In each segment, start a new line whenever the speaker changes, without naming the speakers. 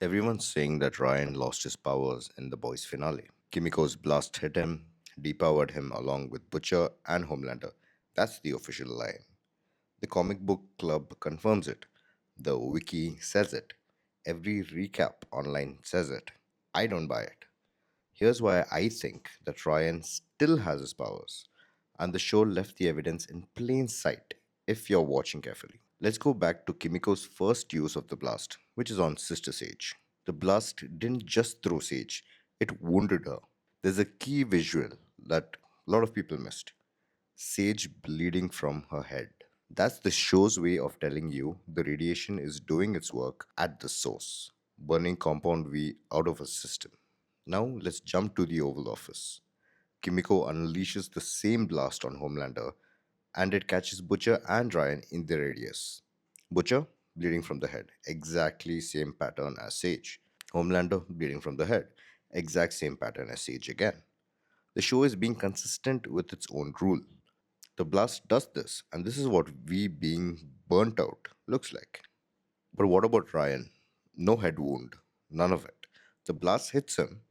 Everyone's saying that Ryan lost his powers in the boys' finale. Kimiko's blast hit him, depowered him along with Butcher and Homelander. That's the official line. The comic book club confirms it. The wiki says it. Every recap online says it. I don't buy it. Here's why I think that Ryan still has his powers, and the show left the evidence in plain sight if you're watching carefully. Let's go back to Kimiko's first use of the blast, which is on Sister Sage. The blast didn't just throw Sage, it wounded her. There's a key visual that a lot of people missed: Sage bleeding from her head. That's the show's way of telling you the radiation is doing its work at the source, burning Compound V out of her system. Now let's jump to the Oval Office. Kimiko unleashes the same blast on Homelander, and it catches Butcher and Ryan in the radius. Butcher bleeding from the head, exactly same pattern as Sage. Homelander bleeding from the head, exact same pattern as Sage again. The show is being consistent with its own rule. The blast does this, and this is what we being burnt out looks like. But what about Ryan? No head wound, none of it. The blast hits him,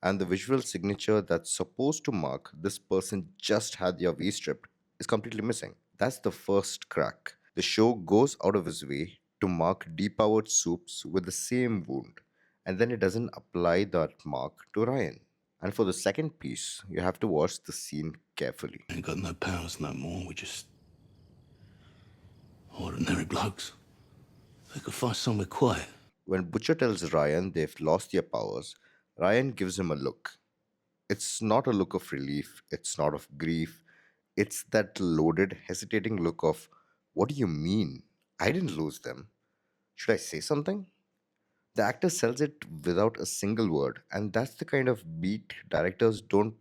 and the visual signature that's supposed to mark this person just had their V stripped is completely missing. That's the first crack. The show goes out of its way to mark depowered soups with the same wound, and then it doesn't apply that mark to Ryan. And for the second piece, you have to watch the scene carefully.
Ain't got no powers no more. We're just ordinary blokes. They could find somewhere quiet.
When Butcher tells Ryan they've lost their powers, Ryan gives him a look. It's not a look of relief, it's not of grief, it's that loaded, hesitating look of, what do you mean? I didn't lose them. Should I say something? The actor sells it without a single word, and that's the kind of beat directors don't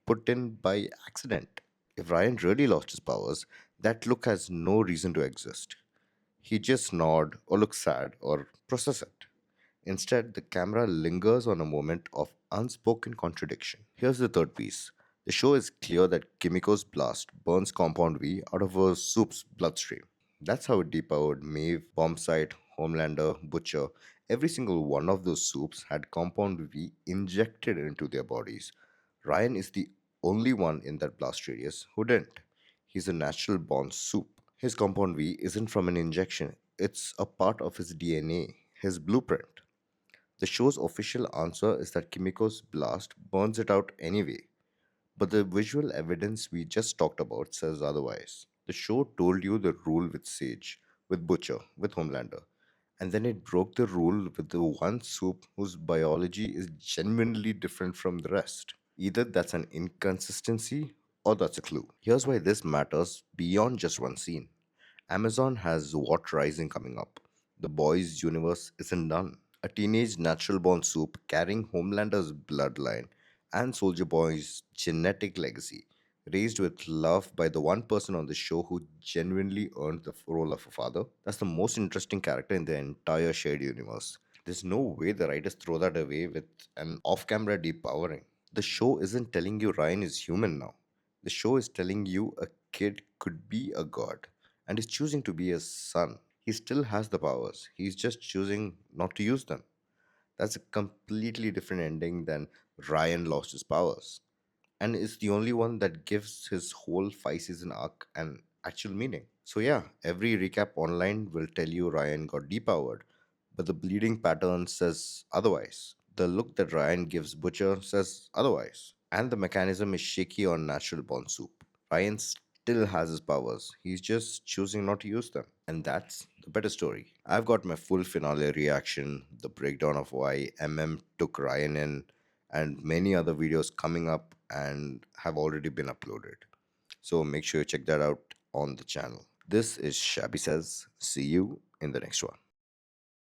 put in by accident. If Ryan really lost his powers, that look has no reason to exist. He just nod or look sad or process it. Instead, the camera lingers on a moment of unspoken contradiction. Here's the third piece. The show is clear that Kimiko's blast burns Compound V out of her soup's bloodstream. That's how it depowered Maeve, Bombsight, Homelander, Butcher. Every single one of those soups had Compound V injected into their bodies. Ryan is the only one in that blast radius who didn't. He's a natural born soup. His Compound V isn't from an injection, it's a part of his DNA, his blueprint. The show's official answer is that Kimiko's blast burns it out anyway, but the visual evidence we just talked about says otherwise. The show told you the rule with Sage, with Butcher, with Homelander, and then it broke the rule with the one soup whose biology is genuinely different from the rest. Either that's an inconsistency or that's a clue. Here's why this matters beyond just one scene. Amazon has Vought Rising coming up. The boys' universe isn't done. A teenage natural born soup carrying Homelander's bloodline and Soldier Boy's genetic legacy, raised with love by the one person on the show who genuinely earned the role of a father. That's the most interesting character in the entire shared universe. There's no way the writers throw that away with an off camera depowering. The show isn't telling you Ryan is human now. The show is telling you a kid could be a god and is choosing to be a son. He still has the powers, he's just choosing not to use them. That's a completely different ending than Ryan lost his powers. And it's the only one that gives his whole 5 season arc an actual meaning. So, yeah, every recap online will tell you Ryan got depowered, but the bleeding pattern says otherwise. The look that Ryan gives Butcher says otherwise. And the mechanism is shaky on natural born soup. Ryan still has his powers, he's just choosing not to use them. And that's the better story. I've got my full finale reaction, the breakdown of why took Ryan in, and many other videos coming up and have already been uploaded. So make sure you check that out on the channel. This is Shabby Says. See you in the next one.